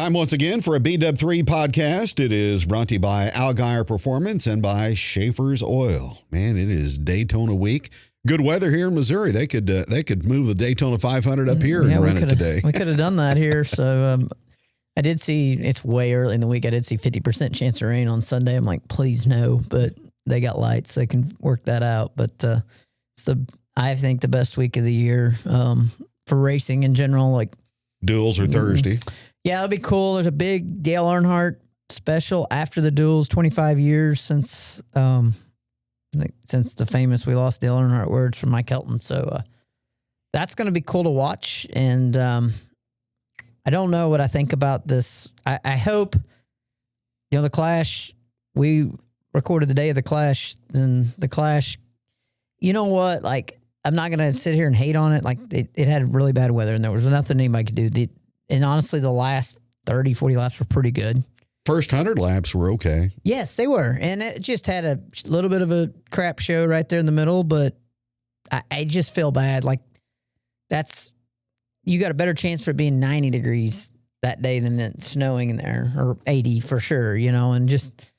Time once again for a B-Dub3 podcast. It is brought to you by Algier Performance and by Schaefer's Oil. Man, it is Daytona week. Good weather here in Missouri. They could move the Daytona 500 up here and run it today. We could have done that here. So I did see, it's way early in the week, I did see 50% chance of rain on Sunday. I'm like, please no, but they got lights. They can work that out. But it's I think the best week of the year for racing in general. Like duels are Thursday. Yeah, that'll be cool. There's a big Dale Earnhardt special after the duels, 25 years since the famous "We Lost Dale Earnhardt" words from Mike Helton. So that's going to be cool to watch. And I don't know what I think about this. I hope, the Clash, we recorded the day of the Clash, then the Clash, you know what? Like, I'm not going to sit here and hate on it. Like, it had really bad weather, and there was nothing anybody could do. And honestly, the last 30, 40 laps were pretty good. First 100 laps were okay. Yes, they were. And it just had a little bit of a crap show right there in the middle, but I just feel bad. Like, you got a better chance for it being 90 degrees that day than it snowing in there, or 80 for sure, and just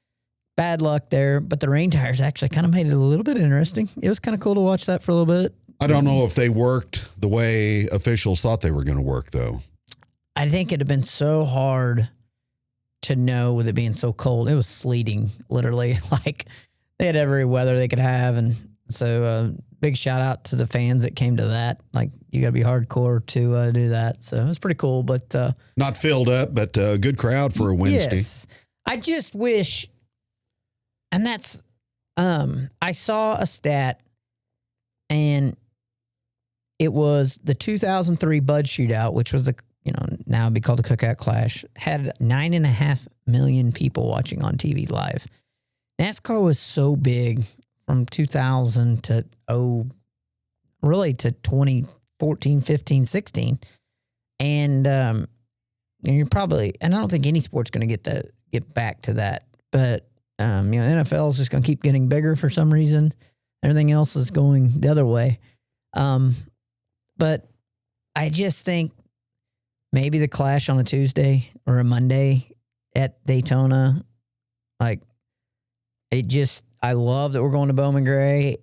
bad luck there. But the rain tires actually kind of made it a little bit interesting. It was kind of cool to watch that for a little bit. I don't know if they worked the way officials thought they were going to work, though. I think it'd have been so hard to know with it being so cold. It was sleeting, literally. Like, they had every weather they could have. And so big shout out to the fans that came to that. Like, you got to be hardcore to do that. So it was pretty cool. But not filled up, but a good crowd for a Wednesday. Yes. I just wish, and that's, I saw a stat, and it was the 2003 Bud Shootout, which was now it'd be called the Cookout Clash, had 9.5 million people watching on TV live. NASCAR was so big from 2000 to 2014, 15, 16. And you're probably, and I don't think any sport's going to get back to that. But, NFL is just going to keep getting bigger for some reason. Everything else is going the other way. But I just think maybe the Clash on a Tuesday or a Monday at Daytona, like, I love that we're going to Bowman Gray.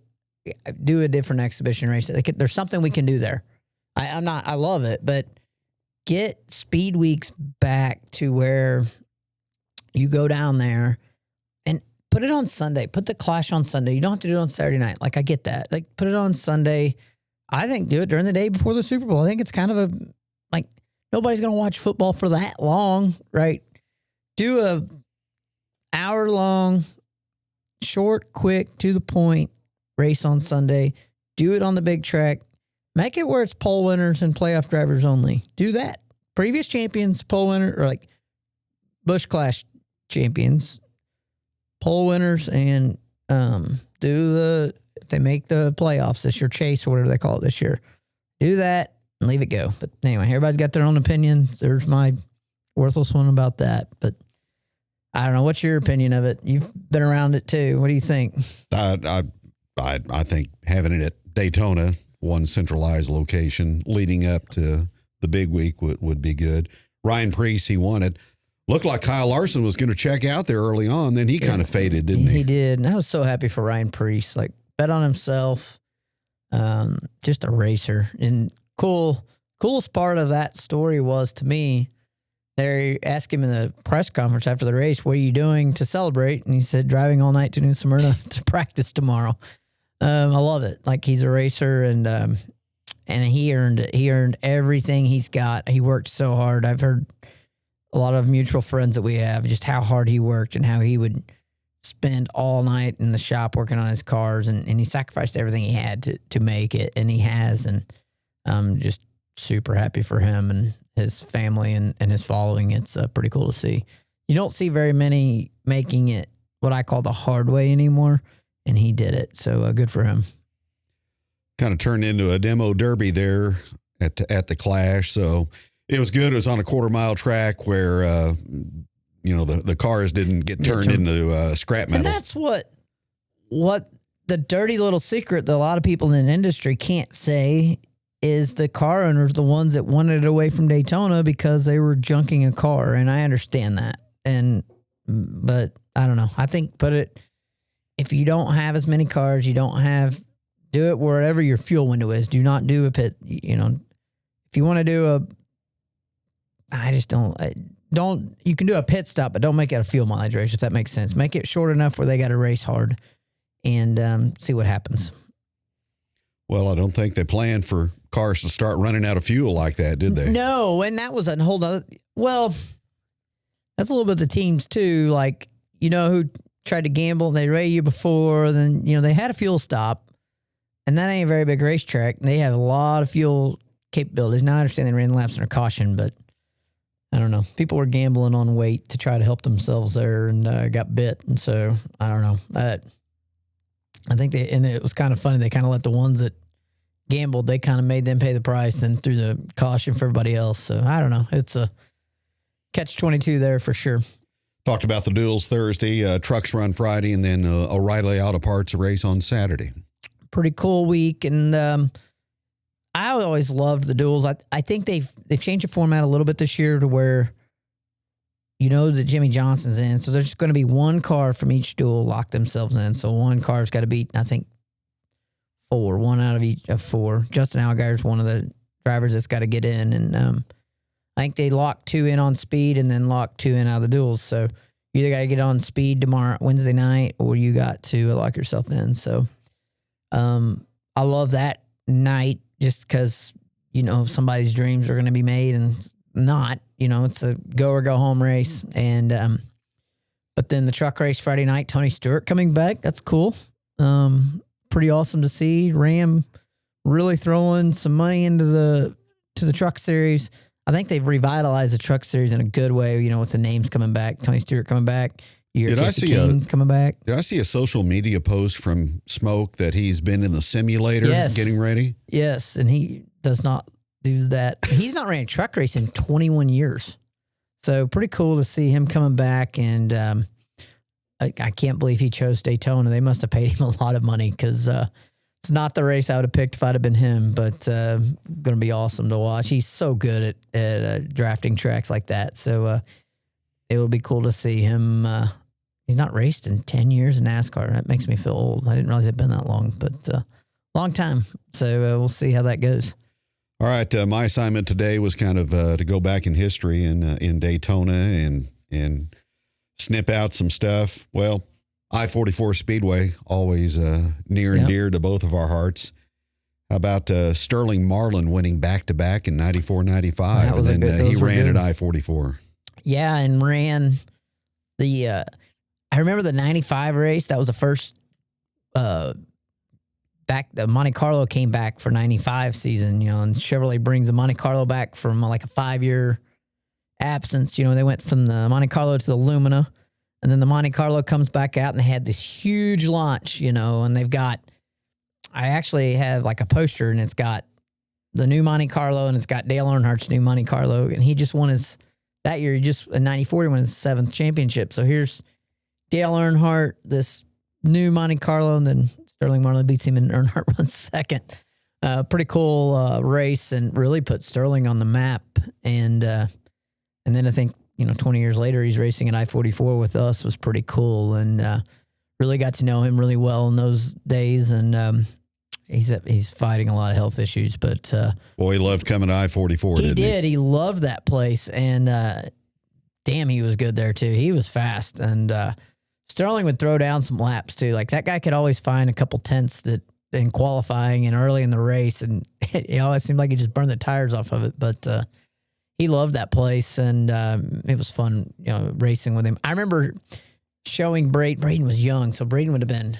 Do a different exhibition race. There's something we can do there. I love it, but get Speed Weeks back to where you go down there and put it on Sunday. Put the Clash on Sunday. You don't have to do it on Saturday night. Like, I get that. Like, put it on Sunday. I think do it during the day before the Super Bowl. I think it's kind of nobody's going to watch football for that long, right? Do a hour-long, short, quick, to the point race on Sunday. Do it on the big track. Make it where it's pole winners and playoff drivers only. Do that. Previous champions, pole winner, or like Busch Clash champions, pole winners, and if they make the playoffs this year, chase or whatever they call it this year, do that and leave it go. But anyway, everybody's got their own opinion. There's my worthless one about that. But I don't know. What's your opinion of it? You've been around it too. What do you think? I think having it at Daytona, one centralized location leading up to the big week would be good. Ryan Preece, he won it. Looked like Kyle Larson was going to check out there early on. Then he kind of faded, didn't he? He did. And I was so happy for Ryan Preece. Like, bet on himself. Just a racer. And coolest part of that story was, to me, they asked him in the press conference after the race, what are you doing to celebrate? And he said, driving all night to New Smyrna to practice tomorrow. I love it. Like, he's a racer, and he earned it. He earned everything he's got. He worked so hard. I've heard a lot of mutual friends that we have, just how hard he worked and how he would spend all night in the shop working on his cars, and he sacrificed everything he had to make it, and he has, and I'm just super happy for him and his family and his following. It's pretty cool to see. You don't see very many making it what I call the hard way anymore, and he did it, so good for him. Kind of turned into a demo derby there at the Clash, so it was good. It was on a quarter-mile track where the cars didn't get turned into scrap metal. And that's what the dirty little secret that a lot of people in the industry can't say is the car owners the ones that wanted it away from Daytona because they were junking a car, and I understand that. But I don't know. I think if you don't have as many cars, do it wherever your fuel window is. Do not do a pit. If you want to do you can do a pit stop, but don't make it a fuel mileage race, if that makes sense. Make it short enough where they got to race hard and see what happens. Well, I don't think they planned for cars to start running out of fuel like that, did they? No, and that was a whole other. Well, that's a little bit of the teams too. Like, who tried to gamble and they ray you before, then, they had a fuel stop, and that ain't a very big racetrack. They have a lot of fuel capabilities. Now I understand they ran laps under caution, but I don't know. People were gambling on weight to try to help themselves there and got bit. And so I don't know. I think it was kind of funny. They kind of let the ones that gambled, they kind of made them pay the price, then threw the caution for everybody else. So I don't know. It's a catch-22 there for sure. Talked about the duels Thursday, trucks run Friday, and then O'Reilly Auto Parts race on Saturday. Pretty cool week. And I always loved the duels. I think they've changed the format a little bit this year to where that Jimmy Johnson's in. So there's going to be one car from each duel lock themselves in. So one car's got to beat, I think, one out of each of four. Justin Allgaier's one of the drivers that's got to get in. And I think they lock 2 in on speed and then lock 2 in out of the duels. So you either got to get on speed tomorrow, Wednesday night, or you got to lock yourself in. So I love that night. Just because, somebody's dreams are going to be made and not, it's a go or go home race. And, but then the truck race Friday night, Tony Stewart coming back. That's cool. Pretty awesome to see. Ram really throwing some money into the truck series. I think they've revitalized the truck series in a good way, with the names coming back, Tony Stewart coming back. King's coming back. Did I see a social media post from Smoke that he's been in the simulator getting ready? Yes, and he does not do that. He's not ran a truck race in 21 years. So pretty cool to see him coming back. And I can't believe he chose Daytona. They must have paid him a lot of money because it's not the race I would have picked if I'd have been him, but going to be awesome to watch. He's so good at drafting tracks like that. So it would be cool to see him. He's not raced in 10 years in NASCAR. That makes me feel old. I didn't realize it'd been that long, but long time. So we'll see how that goes. All right. My assignment today was kind of to go back in history in Daytona and snip out some stuff. Well, I-44 Speedway, always near and dear to both of our hearts. How about Sterling Marlin winning back-to-back in 94, 95? And then he ran at I-44. Yeah, and ran the I remember the 95 race. That was the first the Monte Carlo came back for 95 season, and Chevrolet brings the Monte Carlo back from like a 5-year absence. They went from the Monte Carlo to the Lumina, and then the Monte Carlo comes back out and they had this huge launch, and they've got, I actually have like a poster and it's got the new Monte Carlo and it's got Dale Earnhardt's new Monte Carlo, and he just won that year, in 94, he won his 7th championship. So here's Dale Earnhardt, this new Monte Carlo, and then Sterling Marlin beats him and Earnhardt runs second. Pretty cool race and really put Sterling on the map. And then I think, 20 years later, he's racing at I-44 with us. Was pretty cool, and really got to know him really well in those days. And he's fighting a lot of health issues, but boy, he loved coming to I-44. He did. He loved that place, and damn, he was good there too. He was fast, and Sterling would throw down some laps too. Like that guy could always find a couple tenths that in qualifying and early in the race, and it always seemed like he just burned the tires off of it. But he loved that place, and it was fun, racing with him. I remember showing Braden was young, so Braden would have been,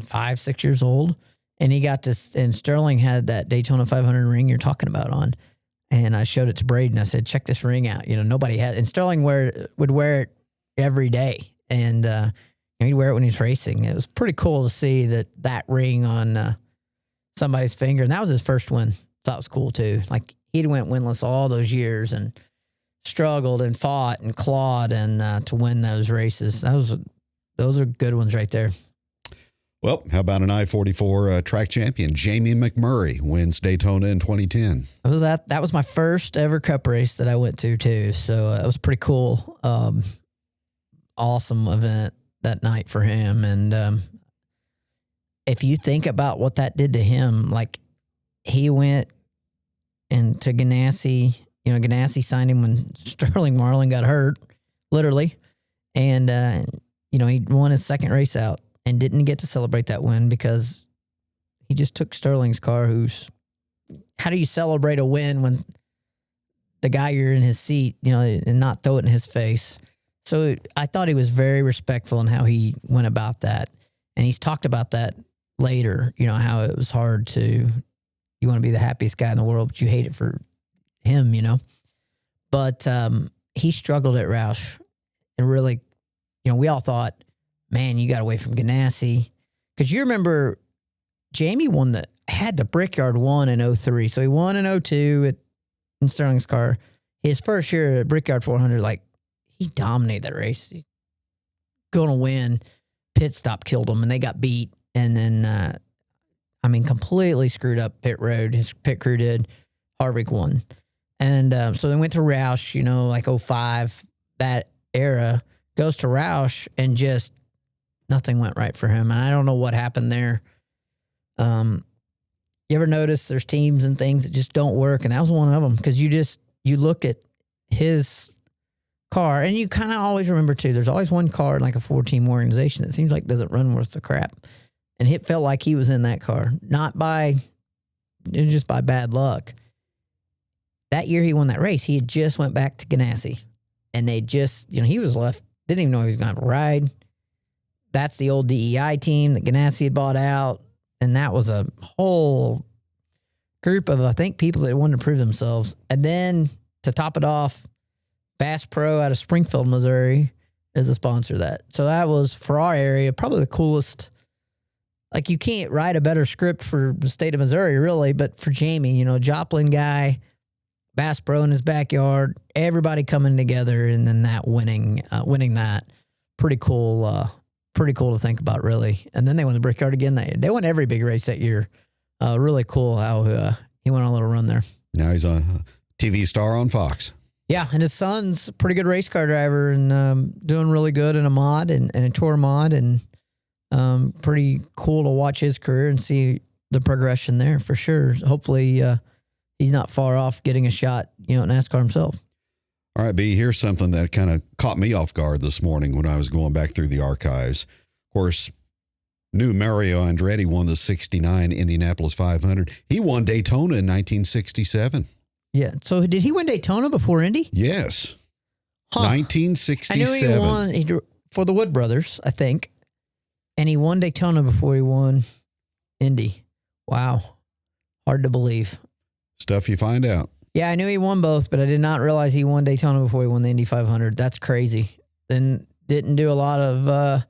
5, 6 years old, and he got to, and Sterling had that Daytona 500 ring you're talking about on, and I showed it to Braden. I said, check this ring out. Nobody had, and Sterling would wear it every day, and he'd wear it when he's racing. It was pretty cool to see that ring on somebody's finger, and that was his first win. So that was cool too. Like he'd went winless all those years and struggled and fought and clawed and to win those races. Those are good ones right there. Well, how about an I-44 track champion? Jamie McMurray wins Daytona in 2010. That was my first ever Cup race that I went to too. So that was pretty cool. Awesome event that night for him. And if you think about what that did to him, like he went into Ganassi. You know, Ganassi signed him when Sterling Marlin got hurt, literally. And, he won his second race out and didn't get to celebrate that win because he just took Sterling's car. How do you celebrate a win when the guy you're in his seat, and not throw it in his face? So I thought he was very respectful in how he went about that. And he's talked about that later, how it was hard you want to be the happiest guy in the world, but you hate it for him, But he struggled at Roush. And really, we all thought, man, you got away from Ganassi. Because you remember Jamie had the Brickyard won in 03. So he won in 02 in Sterling's car. His first year at Brickyard 400, he dominated that race. He's going to win. Pit stop killed him, and they got beat. And then, completely screwed up pit road. His pit crew did. Harvick won. And so they went to Roush, 05, that era, goes to Roush, and just nothing went right for him. And I don't know what happened there. You ever notice there's teams and things that just don't work? And that was one of them, because you look at his car, and you kind of always remember, too, there's always one car in a 4-team organization that seems like doesn't run worth the crap. And it felt like he was in that car, just by bad luck. That year he won that race, he had just went back to Ganassi. And they just, he was left, didn't even know he was going to ride. That's the old DEI team that Ganassi had bought out. And that was a whole group of, I think, people that wanted to prove themselves. And then to top it off, Bass Pro out of Springfield, Missouri is a sponsor of that. So that was, for our area, probably the coolest. You can't write a better script for the state of Missouri, really, but for Jamie, Joplin guy, Bass Pro in his backyard, everybody coming together, and then that winning that, pretty cool to think about, really. And then they won the Brickyard again. They won every big race that year. Really cool how he went on a little run there. Now he's a TV star on Fox. Yeah, and his son's a pretty good race car driver and doing really good in a mod and a tour mod, and pretty cool to watch his career and see the progression there for sure. Hopefully he's not far off getting a shot, at NASCAR himself. All right, B, here's something that kind of caught me off guard this morning when I was going back through the archives. Of course, knew Mario Andretti won the 69 Indianapolis 500. He won Daytona in 1967. Yeah. So did he win Daytona before Indy? Yes. 1967. I knew he won for the Wood Brothers, I think. And he won Daytona before he won Indy. Wow. Hard to believe. Stuff you find out. Yeah, I knew he won both, but I did not realize he won Daytona before he won the Indy 500. That's crazy. Then didn't do a lot of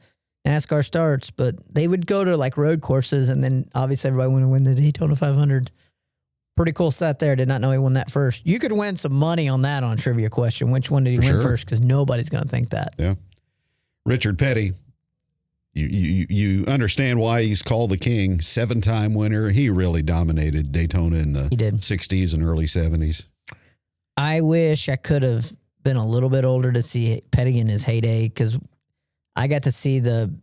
NASCAR starts, but they would go to road courses, and then obviously everybody wanted to win the Daytona 500. Pretty cool stat there. Did not know he won that first. You could win some money on that on a trivia question. Which one did he win first? Because nobody's going to think that. Yeah. Richard Petty. You understand why he's called the king, 7-time winner. He really dominated Daytona in the 60s and early 70s. I wish I could have been a little bit older to see Petty in his heyday, because I got to see the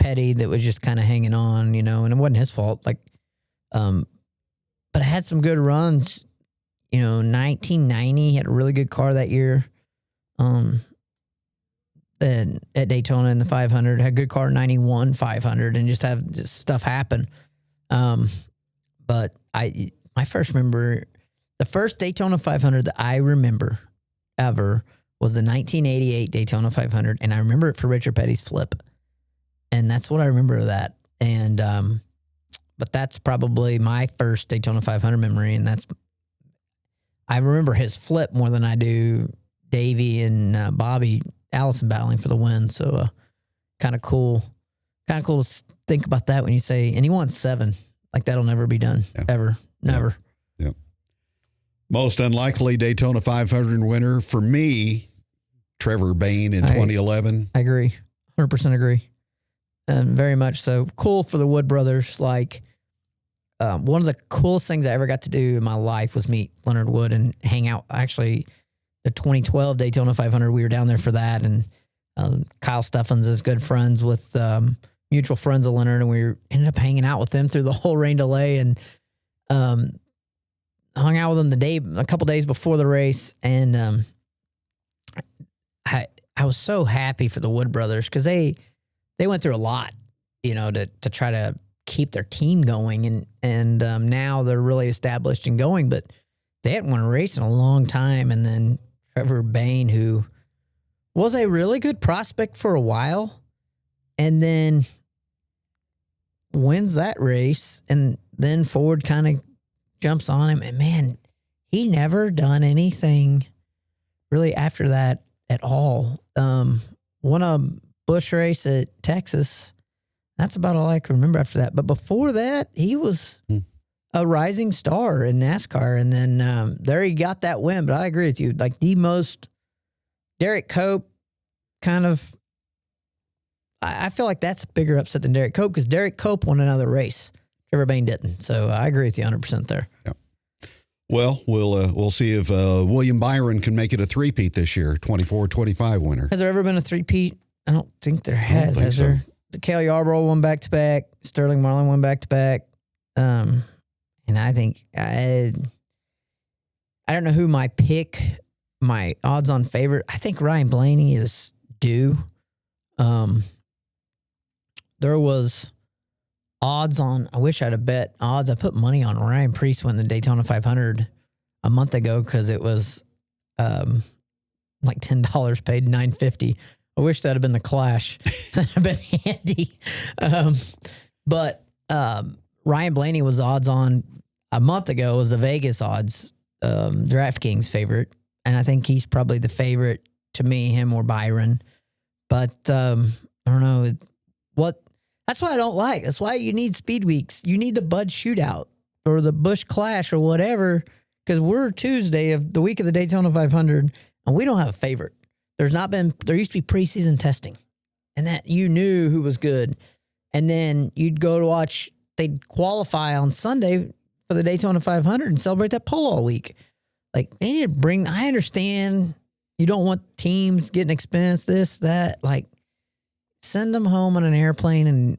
Petty that was just kind of hanging on, and it wasn't his fault. But I had some good runs. 1990, he had a really good car that year. At Daytona in the 500, had a good car 91 500, and just have stuff happen. But the first Daytona 500 that I remember ever was the 1988 Daytona 500, and I remember it for Richard Petty's flip, and that's what I remember of that. And but that's probably my first Daytona 500 memory, and I remember his flip more than I do Davey and Bobby Allison battling for the win. So kind of cool to think about that when you say, and he won 7. That'll never be done. Yeah. Ever. Never. Yeah. Most unlikely Daytona 500 winner for me, Trevor Bayne in 2011. I agree. 100% agree. very much so. Cool for the Wood brothers. Like, one of the coolest things I ever got to do in my life was meet Leonard Wood and hang out. Actually, the 2012 Daytona 500, we were down there for that. And Kyle Steffens is good friends with mutual friends of Leonard, and we ended up hanging out with them through the whole rain delay, and hung out with them a couple days before the race. And I was so happy for the Wood brothers because they went through a lot, to try to keep their team going, and now they're really established and going, but they hadn't won a race in a long time. And then Trevor Bayne, who was a really good prospect for a while, and then wins that race, and then Ford kind of jumps on him, and man, he never done anything really after that at all. Won a Busch race at Texas. That's about all I can remember after that. But before that, he was a rising star in NASCAR. And then there he got that win. But I agree with you. Like the most Derek Cope kind of, I feel like that's a bigger upset than Derek Cope because Derek Cope won another race. Trevor Bayne didn't. So I agree with you 100% there. Yeah. Well, we'll see if William Byron can make it a three-peat this year, 24-25 winner. Has there ever been a three-peat? I don't think there has. Has there? Cale Yarborough won back-to-back. Sterling Marlin won back-to-back. And I think I don't know who my odds-on favorite. I think Ryan Blaney is due. There was odds on, I wish I'd have bet odds. I put money on Ryan Preece win the Daytona 500 a month ago because it was like $10 paid $9.50. I wish that had been the Clash. That'd have been handy. But Ryan Blaney was odds on a month ago, was the Vegas odds, DraftKings favorite. And I think he's probably the favorite to me, him or Byron. But I don't know that's what I don't like. That's why you need speed weeks. You need the Bud Shootout or the Busch Clash or whatever, because we're Tuesday of the week of the Daytona 500, and we don't have a favorite. There used to be preseason testing, and that you knew who was good. And then you'd go to watch, they'd qualify on Sunday for the Daytona 500 and celebrate that pole all week. Like, they need to I understand you don't want teams getting expense, this, that, like, send them home on an airplane and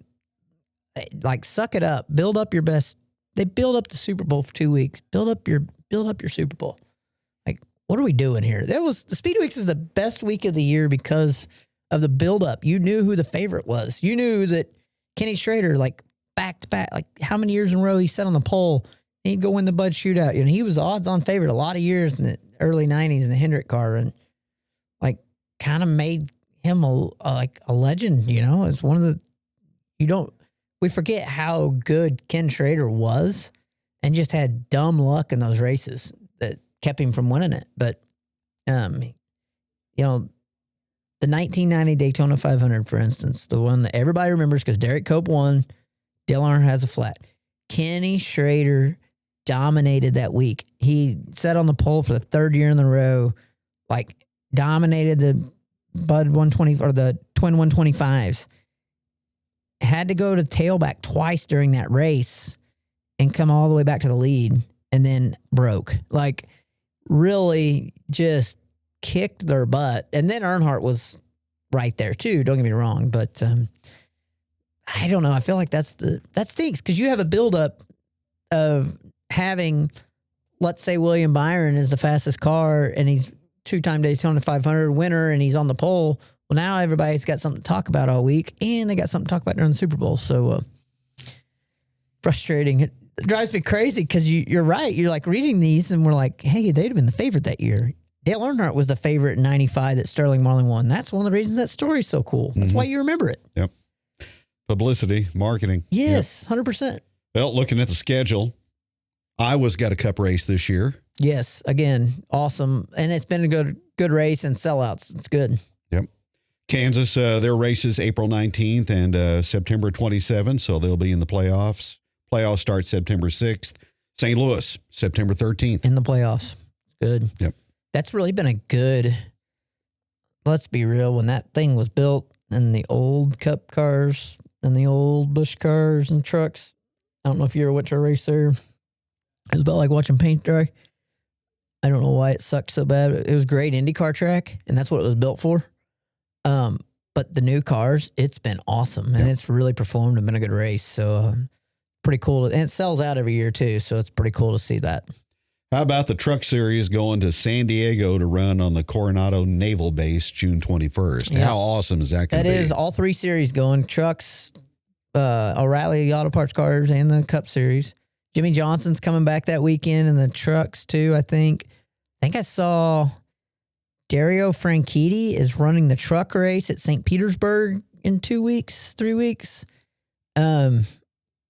like suck it up. Build up your best. They build up the Super Bowl for 2 weeks. Build up your Super Bowl. Like, what are we doing here? The Speed Weeks is the best week of the year because of the build up. You knew who the favorite was. You knew that Kenny Schrader, like back to back, like how many years in a row he sat on the pole. He'd go win the Bud Shootout. He was odds on favorite a lot of years in the early 90s in the Hendrick car, and like kind of made him a legend. It's one of the, we forget how good Ken Schrader was and just had dumb luck in those races that kept him from winning it. But, the 1990 Daytona 500, for instance, the one that everybody remembers because Derek Cope won, Dale Earnhardt has a flat. Kenny Schrader dominated that week. He sat on the pole for the third year in a row, like dominated the Bud 120 or the twin 125s. Had to go to tailback twice during that race and come all the way back to the lead and then broke. Like, really just kicked their butt. And then Earnhardt was right there too, don't get me wrong, but I don't know. I feel like that stinks because you have a buildup of having, let's say William Byron is the fastest car and he's two-time Daytona 500 winner and he's on the pole. Well, now everybody's got something to talk about all week, and they got something to talk about during the Super Bowl. So frustrating. It drives me crazy because you're right. You're like reading these, and we're like, hey, they'd have been the favorite that year. Dale Earnhardt was the favorite in 95 that Sterling Marlin won. That's one of the reasons that story's so cool. That's why you remember it. Yep. Publicity, marketing. Yes, yep. 100%. Well, looking at the schedule, Iowa's got a cup race this year. Yes, again, awesome. And it's been a good race and sellouts. It's good. Yep. Kansas, their races April 19th and September 27th, so they'll be in the playoffs. Playoffs start September 6th. St. Louis, September 13th. In the playoffs. Good. Yep. That's really been a good, let's be real, when that thing was built and the old cup cars, and the old Busch cars and trucks. I don't know if you ever went to a race there. It was about like watching paint dry. I don't know why it sucked so bad. It was a great IndyCar track, and that's what it was built for. But the new cars, it's been awesome, and it's really performed and been a good race. So pretty cool. And it sells out every year too, so it's pretty cool to see that. How about the Truck Series going to San Diego to run on the Coronado Naval Base June 21st? Yeah. How awesome is that going to be? That is all three series going. Trucks, O'Reilly Auto Parts cars, and the Cup Series. Jimmy Johnson's coming back that weekend, and the trucks too, I think. I saw Dario Franchitti is running the truck race at St. Petersburg in 3 weeks.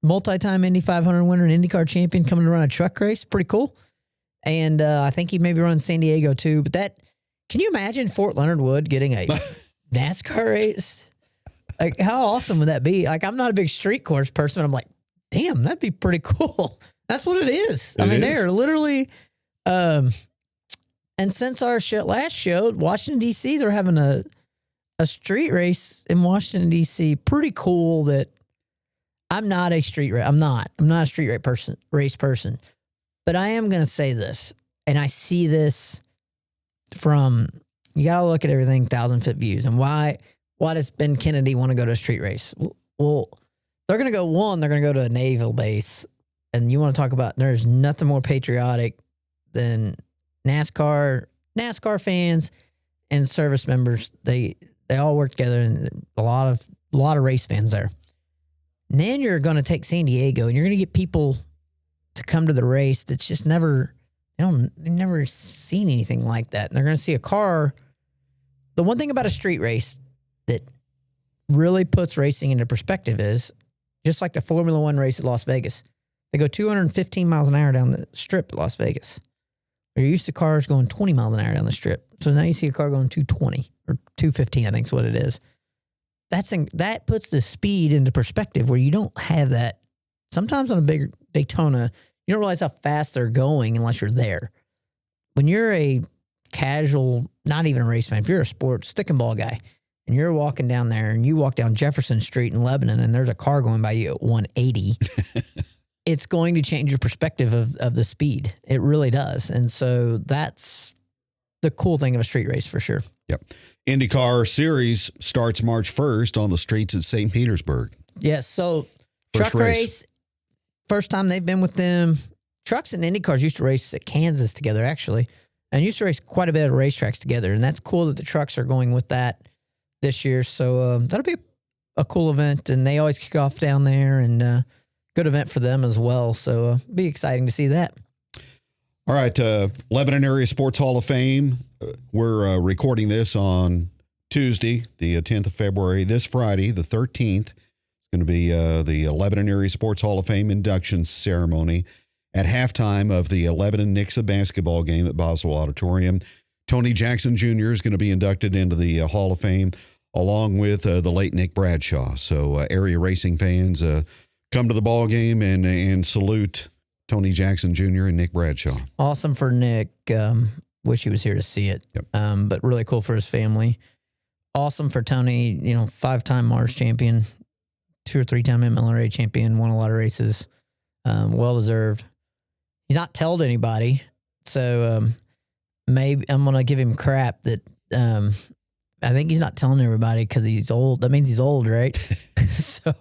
Multi-time Indy 500 winner and IndyCar champion coming to run a truck race. Pretty cool. And I think he maybe runs San Diego too. But can you imagine Fort Leonard Wood getting a NASCAR race? Like, how awesome would that be? Like, I'm not a big street course person, but I'm like, damn, that'd be pretty cool. That's what it is. They're literally, and since our last show, Washington, D.C., they're having a street race in Washington, D.C. Pretty cool that I'm not a street race. I'm not a street race person. But I am going to say this, and I see this from, you got to look at everything 1,000-foot views. And why does Ben Kennedy want to go to a street race? Well, they're going to go to a naval base. And you want to talk about, there's nothing more patriotic than NASCAR fans and service members. They all work together, and a lot of race fans there. And then you're going to take San Diego, and you're going to get people to come to the race that's just they've never seen anything like that. And they're going to see a car. The one thing about a street race that really puts racing into perspective is just like the Formula One race at Las Vegas. They go 215 miles an hour down the strip at Las Vegas. You're used to cars going 20 miles an hour down the strip. So now you see a car going 220 or 215, I think is what it is. That puts the speed into perspective where you don't have that. Sometimes on a big Daytona, you don't realize how fast they're going unless you're there. When you're a casual, not even a race fan, if you're a sports stick and ball guy, and you're walking down there and you walk down Jefferson Street in Lebanon and there's a car going by you at 180, it's going to change your perspective of the speed. It really does. And so that's the cool thing of a street race for sure. Yep. IndyCar Series starts March 1st on the streets at St. Petersburg. Yes. So truck race, first time they've been with them. Trucks and IndyCars used to race at Kansas together, actually, and used to race quite a bit of racetracks together. And that's cool that the trucks are going with that this year. So that'll be a cool event, and they always kick off down there, and good event for them as well. So be exciting to see that. All right. Lebanon Area Sports Hall of Fame. We're recording this on Tuesday, the 10th of February. This Friday, the 13th, is going to be the Lebanon Area Sports Hall of Fame induction ceremony at halftime of the Lebanon-Nixa basketball game at Boswell Auditorium. Tony Jackson Jr. is going to be inducted into the Hall of Fame along with the late Nick Bradshaw. So area racing fans, come to the ball game and salute Tony Jackson Jr. and Nick Bradshaw. Awesome for Nick. Wish he was here to see it. Yep. But really cool for his family. Awesome for Tony, 5-time Mars champion, 2 or 3-time MLRA champion, won a lot of races. Well-deserved. He's not told anybody, so maybe I'm going to give him crap that I think he's not telling everybody because he's old. That means he's old, right? So,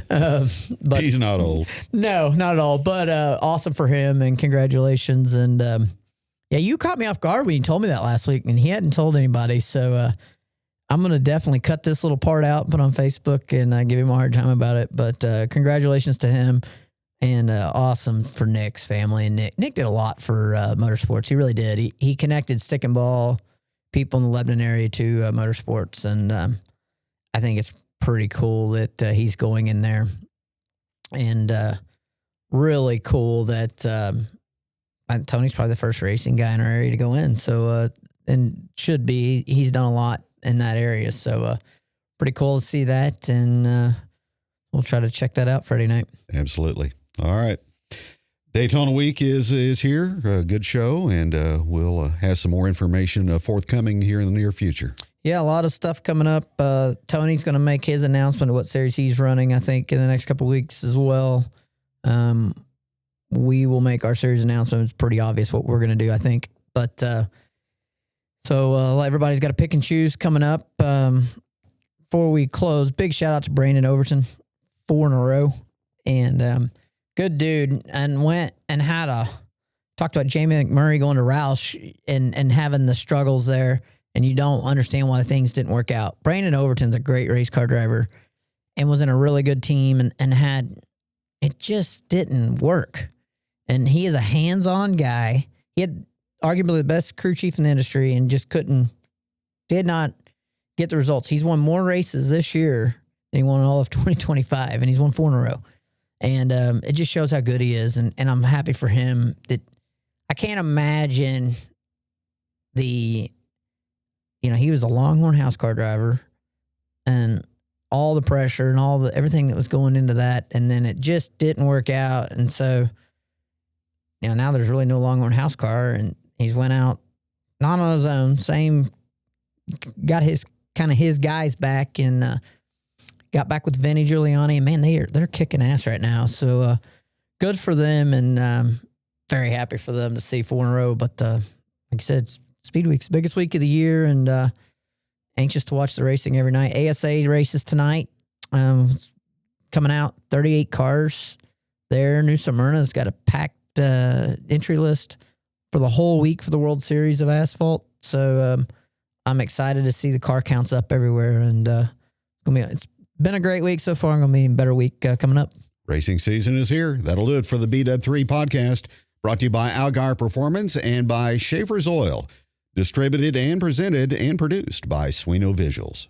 but he's not old. No, not at all. But awesome for him, and congratulations. And yeah, you caught me off guard when you told me that last week, and he hadn't told anybody. So I'm going to definitely cut this little part out and put on Facebook and give him a hard time about it. But congratulations to him, and awesome for Nick's family. And Nick did a lot for motorsports. He really did. He connected stick and ball people in the Lebanon area to motorsports, and I think it's pretty cool that he's going in there, and really cool that Tony's probably the first racing guy in our area to go in. So and should be. He's done a lot in that area, so pretty cool to see that, and we'll try to check that out Friday night. Absolutely. All right. Daytona week is here. A good show, and we'll have some more information forthcoming here in the near future. Yeah, a lot of stuff coming up. Tony's going to make his announcement of what series he's running, I think, in the next couple of weeks as well. We will make our series announcement. It's pretty obvious what we're going to do, I think. But so everybody's got to pick and choose coming up. Before we close, big shout out to Brandon Overton, 4 in a row. And good dude. And went and talked about Jamie McMurray going to Roush and having the struggles there. And you don't understand why things didn't work out. Brandon Overton's a great race car driver and was in a really good team and it just didn't work. And he is a hands-on guy. He had arguably the best crew chief in the industry and just did not get the results. He's won more races this year than he won all of 2025, and he's won 4 in a row. And it just shows how good he is, and I'm happy for him. That I can't imagine he was a Longhorn house car driver and all the pressure and everything that was going into that. And then it just didn't work out. And so, now there's really no Longhorn house car and he's went out not on his own, got his guys back and got back with Vinny Giuliani. And man, they're kicking ass right now. So good for them and very happy for them to see 4 in a row. But like I said, Speed Week's biggest week of the year and anxious to watch the racing every night. ASA races tonight. Coming out, 38 cars there. New Smyrna's got a packed entry list for the whole week for the World Series of Asphalt. So I'm excited to see the car counts up everywhere. And it's been a great week so far. I'm going to be in a better week coming up. Racing season is here. That'll do it for the BW3 podcast. Brought to you by Algar Performance and by Schaefer's Oil. Distributed and presented and produced by Swino Visuals.